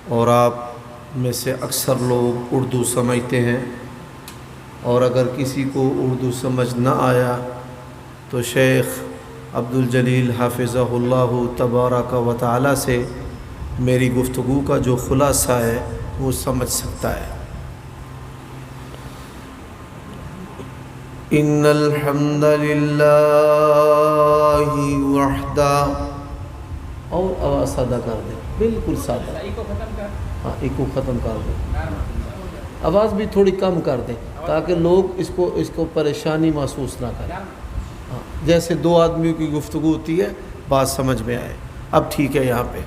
اور آپ میں سے اکثر لوگ اردو سمجھتے ہیں، اور اگر کسی کو اردو سمجھ نہ آیا تو شیخ عبدالجلیل حافظہ اللہ تبارک و تعالی سے میری گفتگو کا جو خلاصہ ہے وہ سمجھ سکتا ہے۔ ان الحمد للہ وحدہ، اور آواز سادہ کر دیں، بالکل سادہ، ہاں ایکو ختم کر دیں، آواز بھی تھوڑی کم کر دیں تاکہ لوگ اس کو پریشانی محسوس نہ کریں۔ ہاں جیسے دو آدمیوں کی گفتگو ہوتی ہے بات سمجھ میں آئے۔ اب ٹھیک ہے یہاں پہ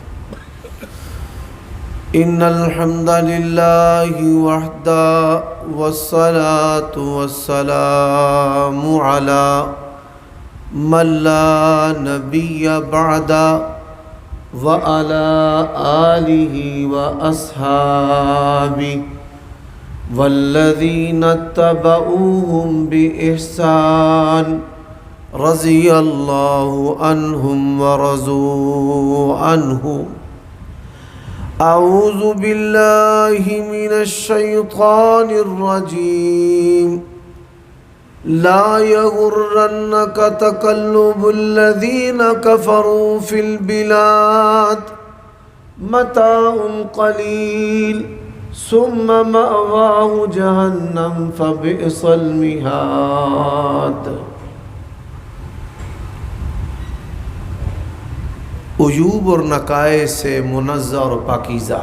ان الحمد للہ وحدہ والصلاة والسلام علی من لا نبی بعدہ وعلی آلہ واصحابہ والذین اتبعوہم بإحسان رضی اللہ عنہم ورضوا عنہ۔ اعوذ باللہ من الشیطان الرجیم لا یغرنک تقلب الذین کفروا فی البلاد متاع قلیل ثم مأواہ جہنم فبئس المہاد۔ عیوب اور نقائص سے منزہ اور پاکیزہ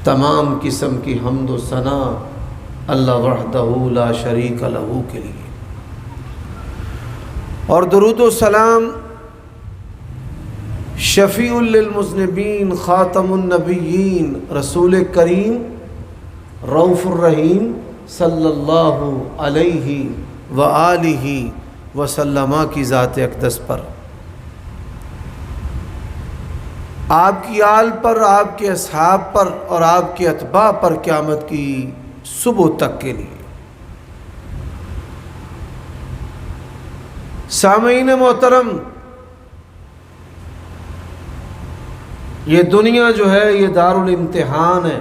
تمام قسم کی حمد و ثنا اللہ وحدہ لا شریک لہ کے لیے، اور درود و سلام شفیع للمذنبین خاتم النبیین رسول کریم رؤوف الرحیم صلی اللہ علیہ وآلہ وسلم کی ذات اقدس پر، آپ کی آل پر، آپ کے اصحاب پر اور آپ کے اتباع پر قیامت کی صبح تک کے لیے۔ سامعین محترم، یہ دنیا جو ہے یہ دار الامتحان ہے۔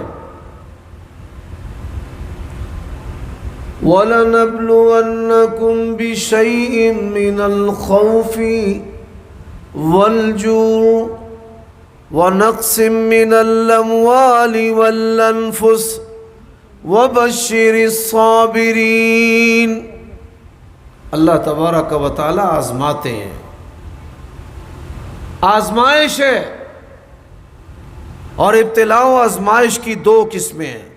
وَلَنَبْلُوَنَّكُمْ بِشَيْءٍ مِّنَ الْخَوْفِ وَالْجُوعِ وَنَقْصٍ مِّنَ الْأَمْوَالِ وَالْأَنفُسِ وَبَشِّرِ الصَّابِرِينَ۔ اللہ تبارک و تعالی آزماتے ہیں، آزمائش ہے، اور ابتلاء و آزمائش کی دو قسمیں ہیں۔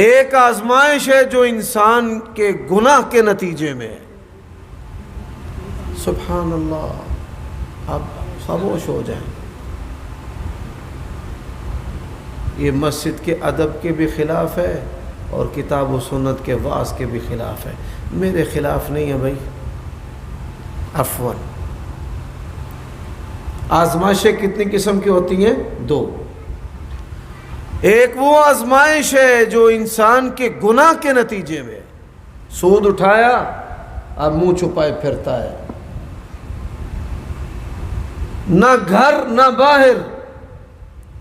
ایک آزمائش ہے جو انسان کے گناہ کے نتیجے میں ہے۔ سبحان اللہ، آپ خاموش ہو جائیں۔ یہ مسجد کے ادب کے بھی خلاف ہے اور کتاب و سنت کے وعظ کے بھی خلاف ہے، میرے خلاف نہیں ہے بھائی، عفواً۔ آزمائشیں کتنی قسم کی ہوتی ہیں؟ دو۔ ایک وہ آزمائش ہے جو انسان کے گناہ کے نتیجے میں، سود اٹھایا اب منہ چھپائے پھرتا ہے، نہ گھر نہ باہر،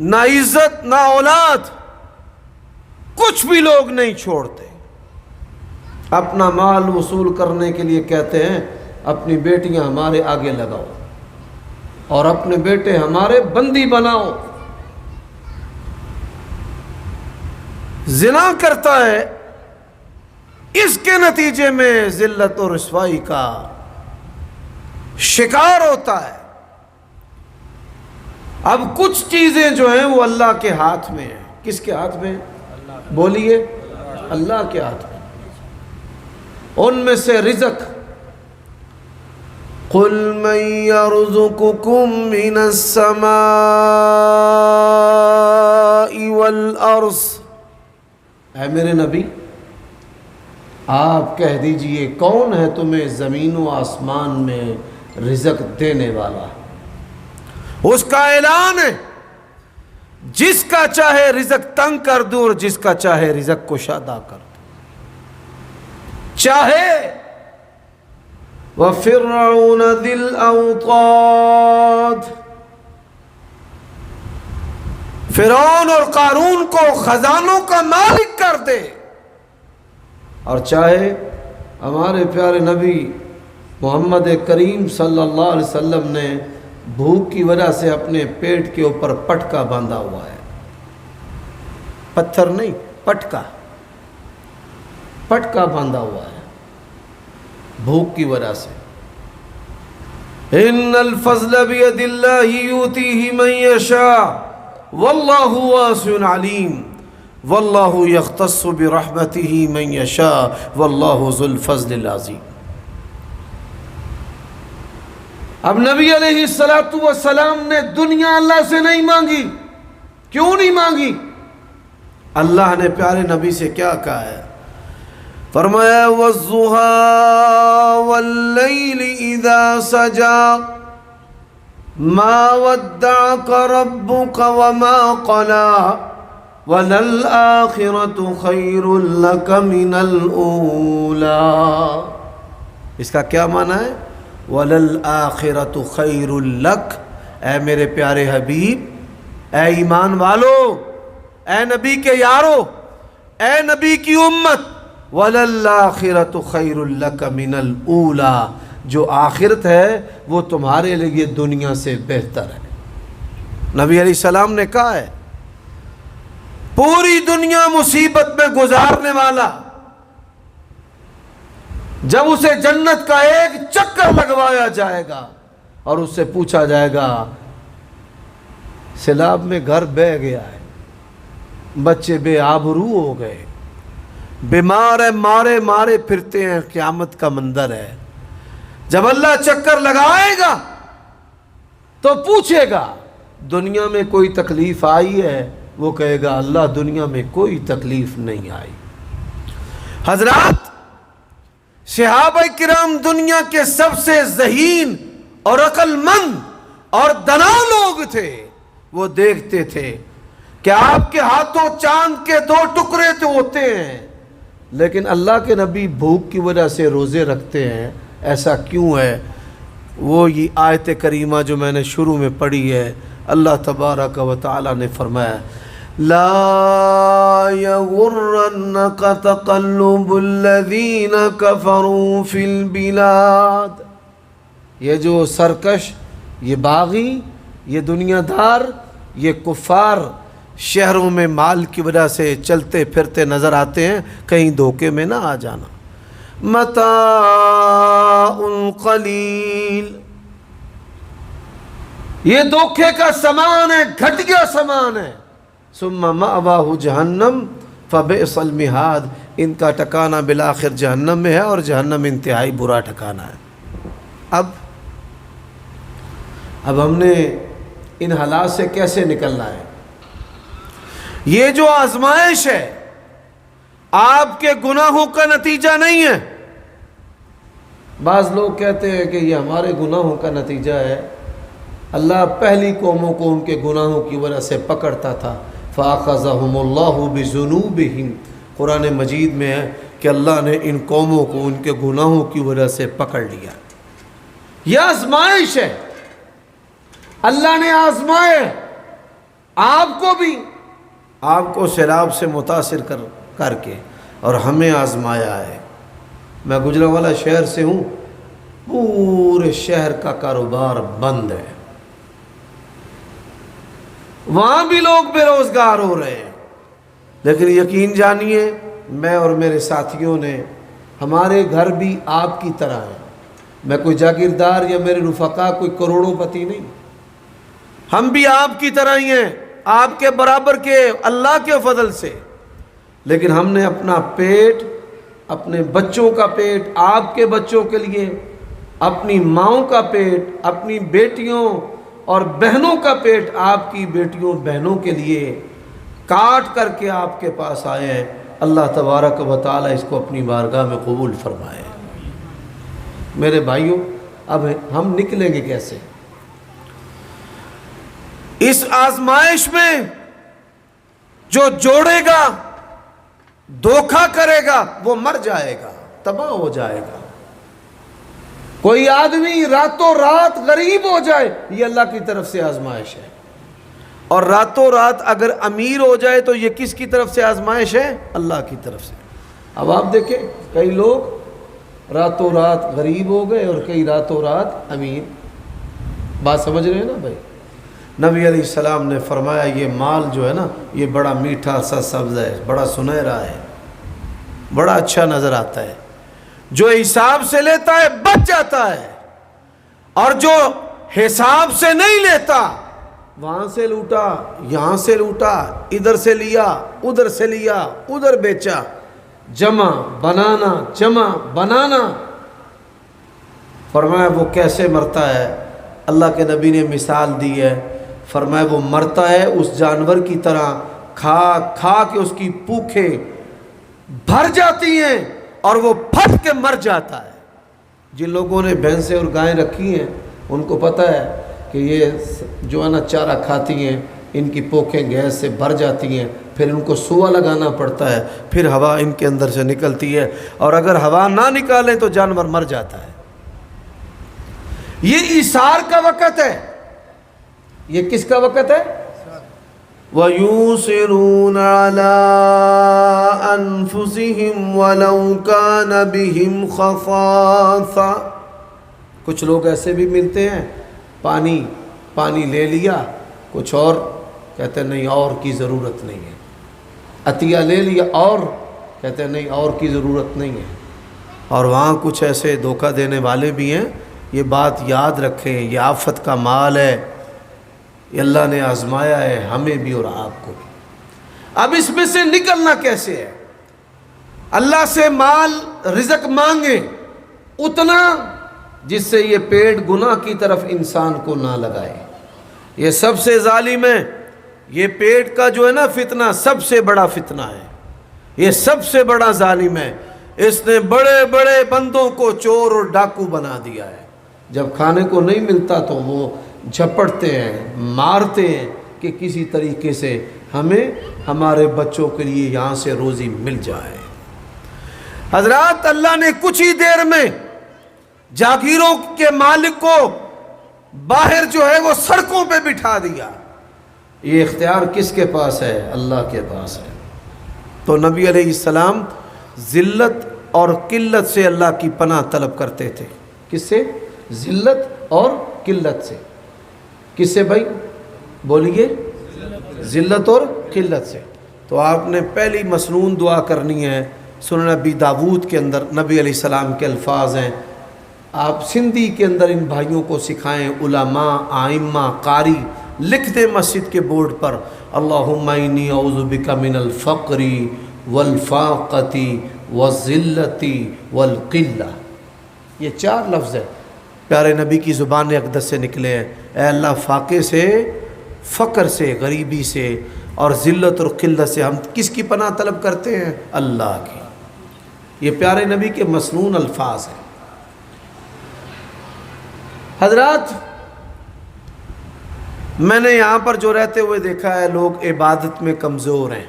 نہ عزت نہ اولاد، کچھ بھی لوگ نہیں چھوڑتے۔ اپنا مال وصول کرنے کے لیے کہتے ہیں اپنی بیٹیاں ہمارے آگے لگاؤ اور اپنے بیٹے ہمارے بندی بناؤ۔ زنا کرتا ہے، اس کے نتیجے میں ذلت و رسوائی کا شکار ہوتا ہے۔ اب کچھ چیزیں جو ہیں وہ اللہ کے ہاتھ میں ہیں۔ کس کے ہاتھ میں؟ بولیے، اللہ کے ہاتھ میں۔ ان میں سے رزق، قُلْ مَنْ يَرْزُقُكُم مِّنَ السَّمَاءِ وَالْأَرْضِ، اے میرے نبی آپ کہہ دیجئے کون ہے تمہیں زمین و آسمان میں رزق دینے والا؟ اس کا اعلان ہے، جس کا چاہے رزق تنگ کر دوں اور جس کا چاہے رزق کشادہ کر دوں، چاہے وَفِرْعَوْنَ ذِي الْأَوْطَادِ، فرعون اور قارون کو خزانوں کا مالک کر دے، اور چاہے ہمارے پیارے نبی محمد کریم صلی اللہ علیہ وسلم نے بھوک کی وجہ سے اپنے پیٹ کے اوپر پٹکا باندھا ہوا ہے، پتھر نہیں، پٹکا باندھا ہوا ہے بھوک کی وجہ سے۔ ان الفضل بید اللہ یؤتیہ من یشاء واللہ واسع علیم واللہ یختص برحمتہ من یشاء واللہ ذو الفضل العظیم۔ اب نبی علیہ السلام نے دنیا اللہ سے نہیں مانگی، کیوں نہیں مانگی؟ اللہ نے پیارے نبی سے کیا کہا ہے؟ فرمایا وَالضُّحَىٰ وَاللَّيْلِ إِذَا سَجَىٰ مَا وَدَّعَكَ رَبُّكَ وَمَا قَلَىٰ وَلَلْآخِرَةُ خَيْرٌ لَكَ مِنَ الْأُولَىٰ۔ اس کا کیا معنی ہے؟ وَلَلْآخِرَةُ خَيْرٌ لَكَ، اے میرے پیارے حبیب، اے ایمان والو، اے نبی کے یارو، اے نبی کی امت، وَلَلْآخِرَةُ خَيْرٌ لَكَ مِنَ الْأُولَىٰ، جو آخرت ہے وہ تمہارے لیے دنیا سے بہتر ہے۔ نبی علیہ السلام نے کہا ہے پوری دنیا مصیبت میں گزارنے والا جب اسے جنت کا ایک چکر لگوایا جائے گا اور اس سے پوچھا جائے گا سیلاب میں گھر بہہ گیا ہے، بچے بے آبرو ہو گئے، بیمار ہے، مارے پھرتے ہیں، قیامت کا منظر ہے، جب اللہ چکر لگائے گا تو پوچھے گا دنیا میں کوئی تکلیف آئی ہے؟ وہ کہے گا اللہ دنیا میں کوئی تکلیف نہیں آئی۔ حضرات، صحابہ کرام دنیا کے سب سے ذہین اور عقل مند اور دانا لوگ تھے۔ وہ دیکھتے تھے کہ آپ کے ہاتھوں چاند کے 2 ٹکڑے تو ہوتے ہیں، لیکن اللہ کے نبی بھوک کی وجہ سے روزے رکھتے ہیں، ایسا کیوں ہے؟ وہ یہ آیت کریمہ جو میں نے شروع میں پڑھی ہے، اللہ تبارک و تعالی نے فرمایا لا یغرنک تقلب الذین کفروا فی البلاد۔ یہ جو سرکش، یہ باغی، یہ دنیا دار، یہ کفار شہروں میں مال کی وجہ سے چلتے پھرتے نظر آتے ہیں، کہیں دھوکے میں نہ آ جانا۔ متاع قلیل، یہ دھوکے کا سامان ہے، گھٹیا سامان ہے۔ ثم مأواہ جہنم فبئس المہاد، ان کا ٹھکانہ بالآخر جہنم میں ہے، اور جہنم انتہائی برا ٹھکانہ ہے۔ اب ہم نے ان حالات سے کیسے نکلنا ہے؟ یہ جو آزمائش ہے آپ کے گناہوں کا نتیجہ نہیں ہے۔ بعض لوگ کہتے ہیں کہ یہ ہمارے گناہوں کا نتیجہ ہے۔ اللہ پہلی قوموں کو ان کے گناہوں کی وجہ سے پکڑتا تھا، فَأَخَذَهُمُ اللَّهُ بِذُنُوبِهِمْ، قرآن مجید میں ہے کہ اللہ نے ان قوموں کو ان کے گناہوں کی وجہ سے پکڑ لیا۔ یہ آزمائش ہے، اللہ نے آزمائے آپ کو بھی، آپ کو سیلاب سے متاثر کر کے، اور ہمیں آزمایا ہے۔ میں گجرانوالہ شہر سے ہوں، پورے شہر کا کاروبار بند ہے، وہاں بھی لوگ بے روزگار ہو رہے ہیں، لیکن یقین جانیے میں اور میرے ساتھیوں نے، ہمارے گھر بھی آپ کی طرح ہیں۔ میں کوئی جاگیردار یا میرے رفقا کوئی کروڑوں پتی نہیں، ہم بھی آپ کی طرح ہی ہیں، آپ کے برابر کے اللہ کے فضل سے، لیکن ہم نے اپنا پیٹ، اپنے بچوں کا پیٹ، آپ کے بچوں کے لیے، اپنی ماؤں کا پیٹ، اپنی بیٹیوں اور بہنوں کا پیٹ، آپ کی بیٹیوں بہنوں کے لیے کاٹ کر کے آپ کے پاس آئے ہیں۔ اللہ تبارک و تعالی اس کو اپنی بارگاہ میں قبول فرمائے۔ میرے بھائیوں، اب ہم نکلیں گے کیسے اس آزمائش میں؟ جو جوڑے گا، دھوکہ کرے گا، وہ مر جائے گا، تباہ ہو جائے گا۔ کوئی آدمی راتوں رات غریب ہو جائے، یہ اللہ کی طرف سے آزمائش ہے، اور راتوں رات اگر امیر ہو جائے تو یہ کس کی طرف سے آزمائش ہے؟ اللہ کی طرف سے۔ اب آپ دیکھیں کئی لوگ راتوں رات غریب ہو گئے اور کئی راتوں رات امیر۔ بات سمجھ رہے ہیں نا بھائی؟ نبی علیہ السلام نے فرمایا یہ مال جو ہے نا یہ بڑا میٹھا سا سبز ہے، بڑا سنہرا ہے، بڑا اچھا نظر آتا ہے، جو حساب سے لیتا ہے بچ جاتا ہے، اور جو حساب سے نہیں لیتا، وہاں سے لوٹا یہاں سے لوٹا، ادھر سے لیا ادھر سے لیا ادھر بیچا، جمع بنانا جمع بنانا، فرمایا وہ کیسے مرتا ہے؟ اللہ کے نبی نے مثال دی ہے، فرمایا وہ مرتا ہے اس جانور کی طرح، کھا کھا کے اس کی پوکھیں بھر جاتی ہیں اور وہ پھٹ کے مر جاتا ہے۔ جن لوگوں نے بھینسیں اور گائیں رکھی ہیں ان کو پتہ ہے کہ یہ جو ہے نا چارہ کھاتی ہیں، ان کی پوکھیں گیس سے بھر جاتی ہیں، پھر ان کو سوا لگانا پڑتا ہے، پھر ہوا ان کے اندر سے نکلتی ہے، اور اگر ہوا نہ نکالیں تو جانور مر جاتا ہے۔ یہ ایثار کا وقت ہے۔ یہ کس کا وقت ہے؟ وَيُوسِرُونَ عَلَىٰ أَنفُسِهِمْ وَلَوْ كَانَ بِهِمْ خَصَاصَةٌ۔ کچھ لوگ ایسے بھی ملتے ہیں، پانی لے لیا، کچھ اور کہتے ہیں نہیں اور کی ضرورت نہیں ہے، عطیہ لے لیا اور کہتے ہیں نہیں اور کی ضرورت نہیں ہے۔ اور وہاں کچھ ایسے دھوکہ دینے والے بھی ہیں۔ یہ بات یاد رکھیں، یہ آفت کا مال ہے، یہ اللہ نے آزمایا ہے ہمیں بھی اور آپ کو بھی۔ اب اس میں سے نکلنا کیسے ہے؟ اللہ سے مال رزق مانگیں اتنا جس سے یہ پیٹ گناہ کی طرف انسان کو نہ لگائے۔ یہ سب سے ظالم ہے، یہ پیٹ کا جو ہے نا فتنہ سب سے بڑا فتنہ ہے، یہ سب سے بڑا ظالم ہے۔ اس نے بڑے بڑے بندوں کو چور اور ڈاکو بنا دیا ہے۔ جب کھانے کو نہیں ملتا تو وہ جھپٹتے ہیں، مارتے ہیں کہ کسی طریقے سے ہمیں ہمارے بچوں کے لیے یہاں سے روزی مل جائے۔ حضرات اللہ نے کچھ ہی دیر میں جاگیروں کے مالک کو باہر جو ہے وہ سڑکوں پہ بٹھا دیا۔ یہ اختیار کس کے پاس ہے؟ اللہ کے پاس ہے۔ تو نبی علیہ السلام ذلت اور قلت سے اللہ کی پناہ طلب کرتے تھے۔ کس سے؟ ذلت اور قلت سے۔ کس سے بھائی؟ بولیے، ذلت اور قلت سے۔ تو آپ نے پہلی مسنون دعا کرنی ہے، سنن نبی داود کے اندر نبی علیہ السلام کے الفاظ ہیں، آپ سندھی کے اندر ان بھائیوں کو سکھائیں، علماء آئمہ قاری لکھ دیں مسجد کے بورڈ پر، اللہم انی اعوذ بک من الفقر والفاقۃ والذلۃ والقلہ۔ یہ 4 لفظ ہیں، پیارے نبی کی زبان اقدس سے نکلے ہیں۔ اے اللہ فاقے سے، فقر سے، غریبی سے اور ذلت اور قلت سے ہم کس کی پناہ طلب کرتے ہیں؟ اللہ کی۔ یہ پیارے نبی کے مسنون الفاظ ہیں۔ حضرات میں نے یہاں پر جو رہتے ہوئے دیکھا ہے لوگ عبادت میں کمزور ہیں،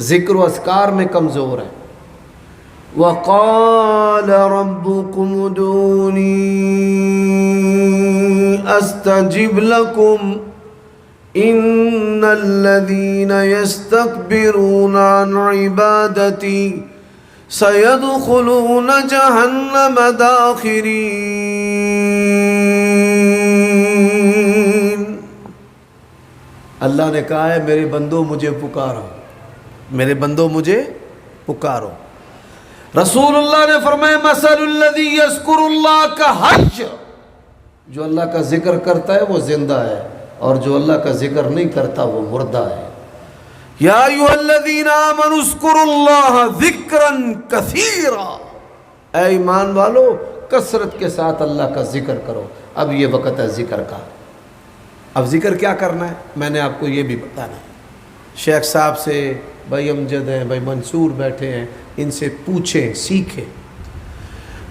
ذکر و اذکار میں کمزور ہیں۔ وَقَالَ رَبُّكُمُ ادْعُونِي أَسْتَجِبْ لَكُمْ إِنَّ الَّذِينَ يَسْتَكْبِرُونَ عَنْ عِبَادَتِي سَيَدْخُلُونَ جَهَنَّمَ دَاخِرِينَ۔ اللہ نے کہا ہے میرے بندوں مجھے پکارو، میرے بندوں مجھے پکارو۔ رسول اللہ نے فرمایا مثل الذی یذکر اللہ کا حج، جو اللہ کا ذکر کرتا ہے وہ زندہ ہے، اور جو اللہ کا ذکر نہیں کرتا وہ مردہ ہے۔ یا ایھا الذین آمنوا اذکروا اللہ ذکرا کثیرا، اے ایمان والو کثرت کے ساتھ اللہ کا ذکر کرو۔ اب یہ وقت ہے ذکر کا۔ اب ذکر کیا کرنا ہے میں نے آپ کو یہ بھی بتانا ہے۔ شیخ صاحب سے، بھائی امجد ہیں، بھائی منصور بیٹھے ہیں، ان سے پوچھیں، سیکھیں۔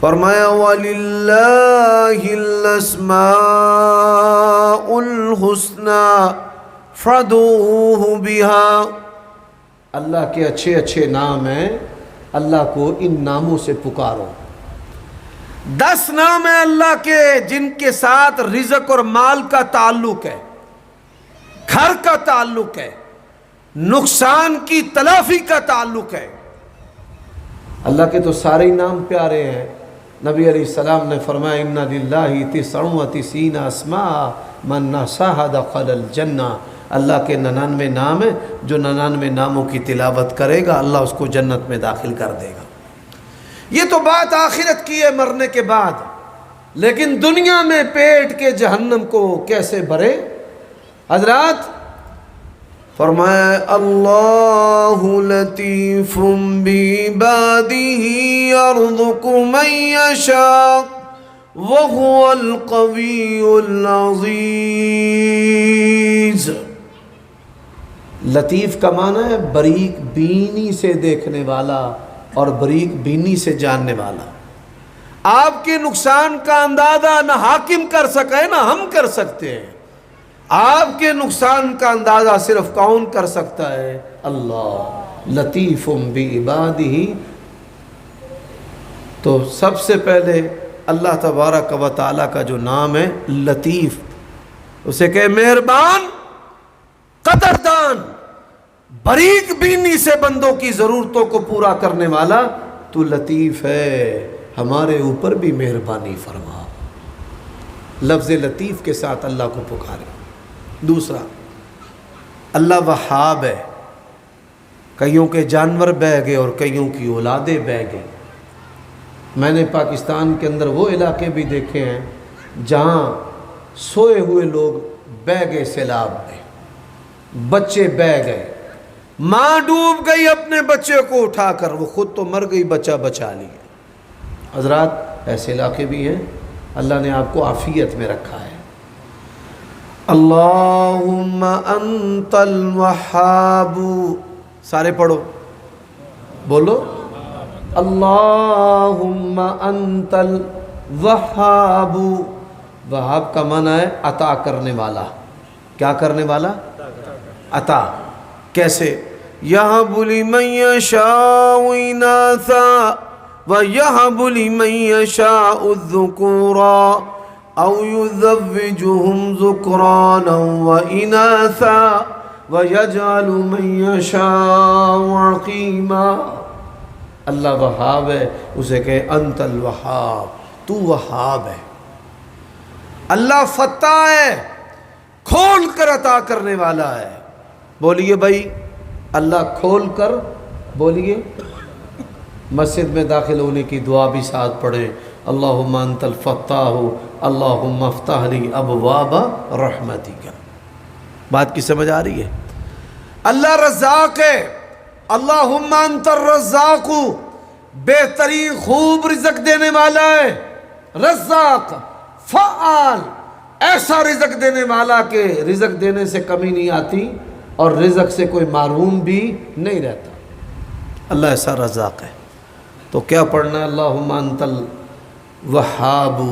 فرمایا وَلِلَّهِ الْأَسْمَاءُ الْحُسْنَى فَادْعُوهُ بِهَا، اللہ کے اچھے اچھے نام ہیں، اللہ کو ان ناموں سے پکارو۔ 10 نام ہیں اللہ کے جن کے ساتھ رزق اور مال کا تعلق ہے۔ گھر کا تعلق ہے، نقصان کی تلافی کا تعلق ہے۔ اللہ کے تو سارے ہی نام پیارے ہیں۔ نبی علیہ السلام نے فرمایا ان للہ 99 اسماء من نحصاها دخل الجنہ، اللہ کے 99 نام ہیں، جو 99 ناموں کی تلاوت کرے گا اللہ اس کو جنت میں داخل کر دے گا۔ یہ تو بات آخرت کی ہے مرنے کے بعد، لیکن دنیا میں پیٹ کے جہنم کو کیسے بھرے؟ حضرات فرمایا اللہ لطیف بعبادہ یرزق من یشاء وهو القوی العزیز۔ لطیف کا معنی ہے باریک بینی سے دیکھنے والا اور باریک بینی سے جاننے والا۔ آپ کے نقصان کا اندازہ نہ حاکم کر سکے نہ ہم کر سکتے ہیں، آپ کے نقصان کا اندازہ صرف کون کر سکتا ہے؟ اللہ۔ لطیف بعبادہ، تو سب سے پہلے اللہ تبارک و تعالیٰ کا جو نام ہے لطیف، اسے کہ مہربان، قدردان، باریک بینی سے بندوں کی ضرورتوں کو پورا کرنے والا تو لطیف ہے، ہمارے اوپر بھی مہربانی فرما۔ لفظ لطیف کے ساتھ اللہ کو پکارے۔ دوسرا، اللہ وہاب ہے، کئیوں کے جانور بہ گئے اور کئیوں کی اولادیں بہ گئی۔ میں نے پاکستان کے اندر وہ علاقے بھی دیکھے ہیں جہاں سوئے ہوئے لوگ بہ گئے سیلاب میں، بچے بہ گئے، ماں ڈوب گئی اپنے بچے کو اٹھا کر، وہ خود تو مر گئی، بچہ بچا لیا۔ حضرات ایسے علاقے بھی ہیں، اللہ نے آپ کو عافیت میں رکھا ہے۔ اللہم انت الوہاب، سارے پڑھو، بولو اللہم انت الوہاب۔ وہاب کا معنی ہے عطا کرنے والا۔ کیا کرنے والا؟ عطا۔ کیسے؟ یہب لمن یشاء اناثا وَيَهَبُ لِمَن يَشَاءُ الذُّكُورَا أَوْ يُزَوِّجُهُمْ ذُكْرَانًا وَإِنَاثًا وَيَجْعَلُ مَن يَشَاءُ عَقِيمًا۔ اللہ وہاب ہے، اسے کہ انت الوہاب، تو وہاب ہے۔ اللہ فتح ہے، کھول کر عطا کرنے والا ہے۔ بولیے بھائی، اللہ کھول کر، بولیے۔ مسجد میں داخل ہونے کی دعا بھی ساتھ پڑھیں، اللہم انت الفتاح اللہم افتح لی ابواب رحمتک۔ بات کی سمجھ آ رہی ہے؟ اللہ رزاق ہے، اللہم انت الرزاق، بہترین خوب رزق دینے والا ہے۔ رزاق، فعال، ایسا رزق دینے والا کہ رزق دینے سے کمی نہیں آتی اور رزق سے کوئی محروم بھی نہیں رہتا۔ اللہ ایسا رزاق ہے۔ تو کیا پڑھنا ہے؟ اللہم انت الوہاب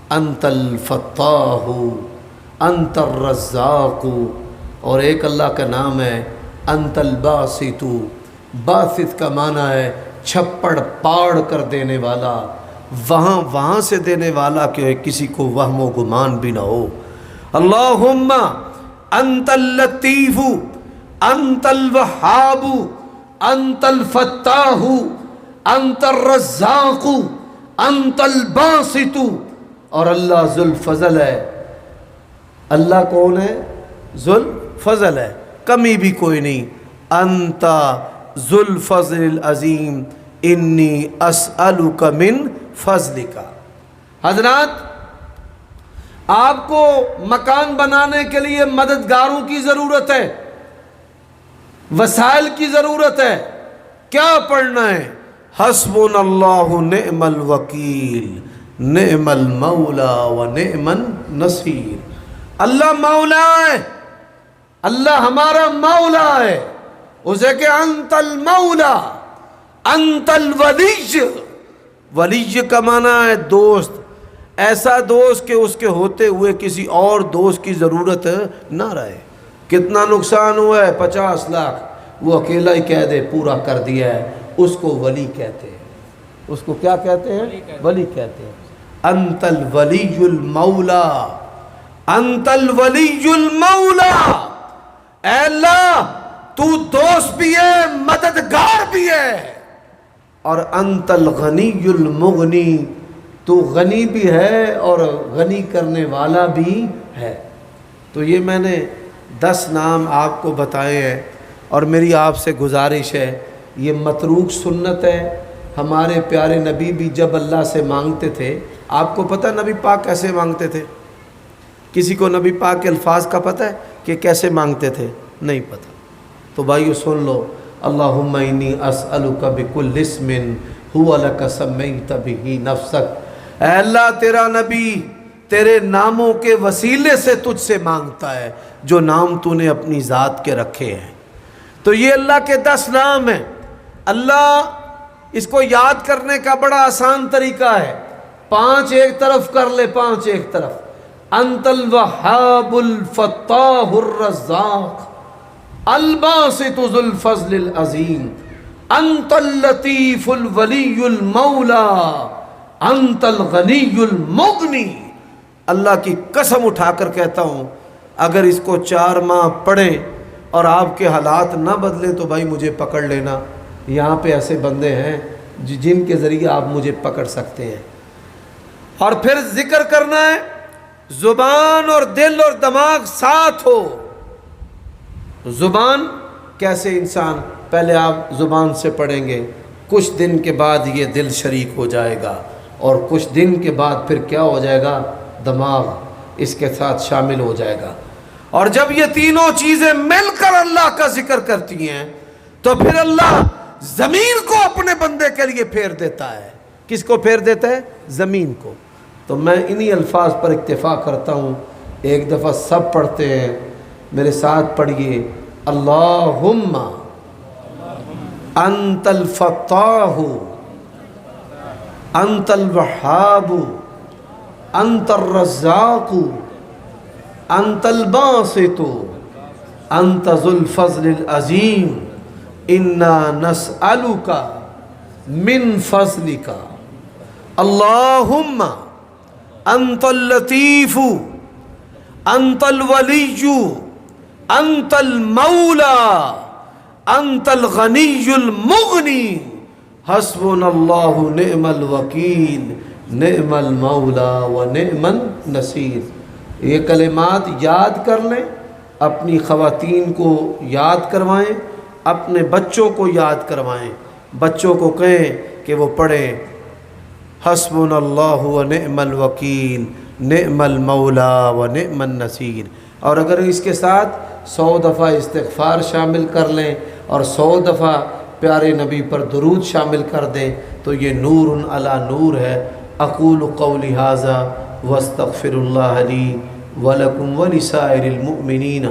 انت الفتاح انت الرزاق، اور ایک اللہ کا نام ہے انت الباسط۔ باسط کا معنی ہے چھپڑ پاڑ کر دینے والا، وہاں سے دینے والا کہ کسی کو وہم و گمان بھی نہ ہو۔ اللہم انت اللطیف انت الوہاب انت الفتاح انت الرزاق انت الباسط۔ اور اللہ ذو الفضل ہے۔ اللہ کون ہے؟ ذو الفضل ہے، کمی بھی کوئی نہیں۔ انت ذو الفضل العظیم انی اسألک من فضلک۔ حضرات، آپ کو مکان بنانے کے لیے مددگاروں کی ضرورت ہے، وسائل کی ضرورت ہے۔ کیا پڑھنا ہے؟ حسبنا اللہ نعم الوکیل نعم المولا و نعم النصیر۔ اللہ مولا ہے، اللہ ہمارا مولا ہے، اسے کہ انت المولا انت الولی۔ ولی کا معنی ہے دوست، ایسا دوست کہ اس کے ہوتے ہوئے کسی اور دوست کی ضرورت نہ رہے۔ کتنا نقصان ہوا ہے؟ 50 لاکھ، وہ اکیلا ہی کہہ دے پورا کر دیا ہے، اس کو ولی کہتے ہیں۔ اس کو کیا کہتے ہیں؟ ولی کہتے ہیں۔ انت الولی المولا انت الولی المولا۔ اے اللہ تو دوست بھی ہے مددگار بھی ہے، اور انت الغنی المغنی، تو غنی بھی ہے اور غنی کرنے والا بھی ہے۔ تو یہ میں نے 10 نام آپ کو بتائے ہیں، اور میری آپ سے گزارش ہے، یہ متروک سنت ہے۔ ہمارے پیارے نبی بھی جب اللہ سے مانگتے تھے، آپ کو پتہ نبی پاک کیسے مانگتے تھے؟ کسی کو نبی پاک کے الفاظ کا پتہ ہے کہ کیسے مانگتے تھے؟ نہیں پتہ؟ تو بھائیو سن لو، اللہم انی اسألک بکل اسم هو لک سمیت بہ نفسک، اے اللہ تیرا نبی تیرے ناموں کے وسیلے سے تجھ سے مانگتا ہے، جو نام تو نے اپنی ذات کے رکھے ہیں۔ تو یہ اللہ کے 10 نام ہیں۔ اللہ، اس کو یاد کرنے کا بڑا آسان طریقہ ہے، 5 ایک طرف کر لے، 5 ایک طرف۔ انت الوہاب الفتاح الرزاق الباسط ذو الفضل العظیم، انت اللطیف الولی المولا، انت الغنی المغنی۔ اللہ کی قسم اٹھا کر کہتا ہوں، اگر اس کو 4 ماہ پڑھیں اور آپ کے حالات نہ بدلیں تو بھائی مجھے پکڑ لینا۔ یہاں پہ ایسے بندے ہیں جن کے ذریعے آپ مجھے پکڑ سکتے ہیں۔ اور پھر ذکر کرنا ہے، زبان اور دل اور دماغ ساتھ ہو۔ زبان کیسے انسان، پہلے آپ زبان سے پڑھیں گے، کچھ دن کے بعد یہ دل شریک ہو جائے گا، اور کچھ دن کے بعد پھر کیا ہو جائے گا؟ دماغ اس کے ساتھ شامل ہو جائے گا۔ اور جب یہ تینوں چیزیں مل کر اللہ کا ذکر کرتی ہیں تو پھر اللہ زمین کو اپنے بندے کے لیے پھیر دیتا ہے۔ کس کو پھیر دیتا ہے؟ زمین کو۔ تو میں انہی الفاظ پر اکتفا کرتا ہوں، ایک دفعہ سب پڑھتے ہیں، میرے ساتھ پڑھیے، اللہم انت الفتاح انت الوہاب انت الرزاق انت الباسط انت ذو الفضل العظیم، انا نسألک من فضلک، اللہم انت اللطیف انت الولی انت المولا انت الغنی المغنی، حسبنا اللہ نعم الوکیل نعم المولا و نعم النصیر۔ یہ کلمات یاد کر لیں، اپنی خواتین کو یاد کروائیں، اپنے بچوں کو یاد کروائیں، بچوں کو کہیں کہ وہ پڑھیں حسبنا اللہ و نعم الوکیل نعم المولا و نعم النصیر۔ اور اگر اس کے ساتھ 100 دفعہ استغفار شامل کر لیں اور 100 دفعہ پیارے نبی پر درود شامل کر دیں تو یہ نور علی نور ہے۔ اقول قولی ھذا واستغفر اللہ لی ولکم ولسائر المؤمنین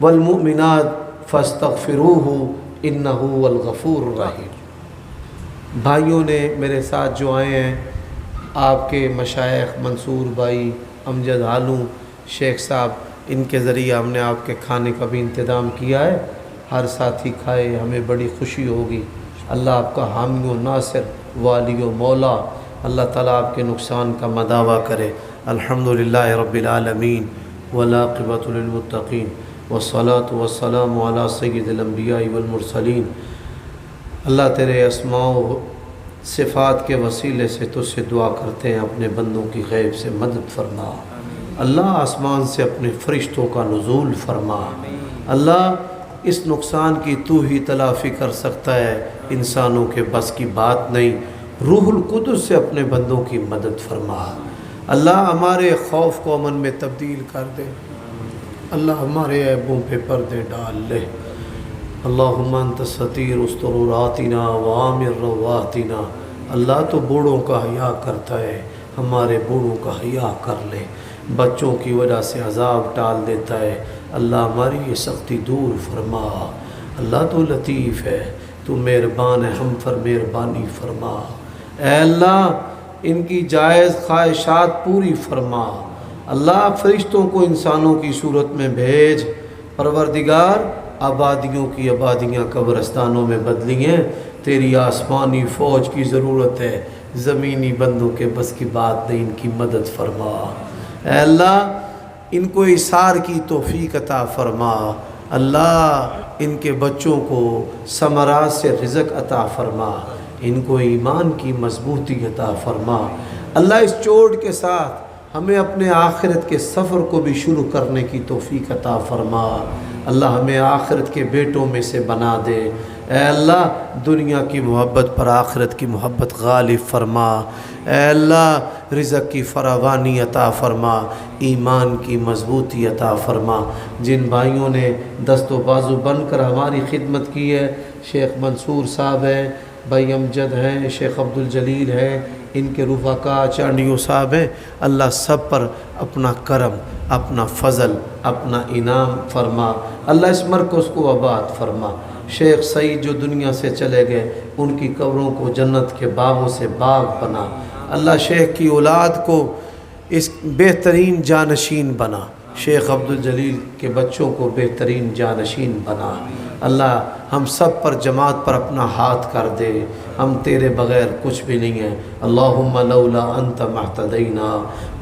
والمؤمنات فاستغفروہ انہ هو الغفور الرحیم۔ بھائیوں نے میرے ساتھ جو آئے ہیں، آپ کے مشائخ منصور بھائی، امجد عالم شیخ صاحب، ان کے ذریعے ہم نے آپ کے کھانے کا بھی انتظام کیا ہے، ہر ساتھی کھائے، ہمیں بڑی خوشی ہوگی۔ اللہ آپ کا حامی و ناصر والی و مولا، اللہ تعالیٰ آپ کے نقصان کا مداوع کرے۔ الحمدللہ رب العالمین والعاقبۃ للمتقین والصلاۃ والسلام علی سید الانبیاء والمرسلین۔ اللہ تیرے اسماء و صفات کے وسیلے سے تجھ سے دعا کرتے ہیں، اپنے بندوں کی غیب سے مدد فرما۔ اللہ آسمان سے اپنے فرشتوں کا نزول فرما۔ اللہ اس نقصان کی تو ہی تلافی کر سکتا ہے، انسانوں کے بس کی بات نہیں۔ روح القدس سے اپنے بندوں کی مدد فرما۔ اللہ ہمارے خوف کو امن میں تبدیل کر دے، اللہ ہمارے عیبوں پہ پردے ڈال لے۔ اللہم انت الستیر استر عوراتنا وعامر رواتنا۔ اللہ تو بوڑھوں کا حیا کرتا ہے، ہمارے بوڑھوں کا حیا کر لے۔ بچوں کی وجہ سے عذاب ٹال دیتا ہے، اللہ ہماری یہ سختی دور فرما۔ اللہ تو لطیف ہے، تو مہربان ہے، ہم پر مہربانی فرما۔ اے اللہ ان کی جائز خواہشات پوری فرما۔ اللہ فرشتوں کو انسانوں کی صورت میں بھیج۔ پروردگار آبادیوں کی آبادیاں قبرستانوں میں بدلی ہیں، تیری آسمانی فوج کی ضرورت ہے، زمینی بندوں کے بس کی بات نہیں، ان کی مدد فرما۔ اے اللہ ان کو اثار کی توفیق عطا فرما۔ اللہ ان کے بچوں کو ثمرات سے رزق عطا فرما، ان کو ایمان کی مضبوطی عطا فرما۔ اللہ اس چوٹ کے ساتھ ہمیں اپنے آخرت کے سفر کو بھی شروع کرنے کی توفیق عطا فرما۔ اللہ ہمیں آخرت کے بیٹوں میں سے بنا دے۔ اے اللہ دنیا کی محبت پر آخرت کی محبت غالب فرما۔ اے اللہ رزق کی فراوانی عطا فرما، ایمان کی مضبوطی عطا فرما۔ جن بھائیوں نے دست و بازو بن کر ہماری خدمت کی ہے، شیخ منصور صاحب ہیں، بھائی امجد ہیں، شیخ عبدالجلیل ہیں، ان کے رفقا چانڈیوں صاحب ہیں، اللہ سب پر اپنا کرم، اپنا فضل، اپنا انعام فرما۔ اللہ اس مرکز کو آباد فرما۔ شیخ سعید جو دنیا سے چلے گئے، ان کی قبروں کو جنت کے باغوں سے باغ بنا۔ اللہ شیخ کی اولاد کو اس بہترین جانشین بنا۔ شیخ عبدالجلیل کے بچوں کو بہترین جانشین بنا۔ اللہ ہم سب پر جماعت پر اپنا ہاتھ کر دے، ہم تیرے بغیر کچھ بھی نہیں ہیں۔ اللہم لولا انت مہتدینا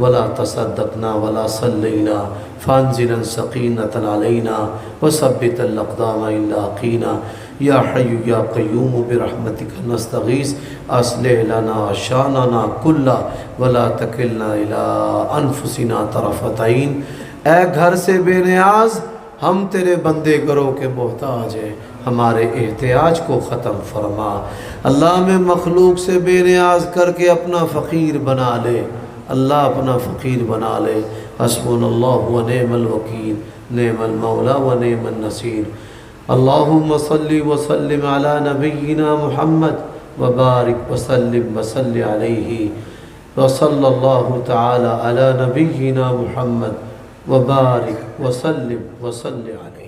ولا تصدقنا ولا صلینا فانزلا سکینۃ علینا وثبت الاقدام ان لاقینا یا حی یا قیوم برحمتک نستغیث اصلح لنا شاننا کلہ ولا تکلنا الی انفسنا طرفۃ عین۔ اے گھر سے بے نیاز، ہم تیرے بندے گروہ کے محتاج ہیں، ہمارے احتیاج کو ختم فرما۔ اللہ میں مخلوق سے بے نیاز کر کے اپنا فقیر بنا لے، اللہ اپنا فقیر بنا لے۔ حسبنا اللہ و نعم الوکیل، نعم المولا و نعم النصیر۔ اللہم صلی وسلم علی نبینا محمد وبارک وسلم وصلی علیہ وصلی اللہ تعالی علی نبینا محمد وبارک وسلم وصلی علیہ۔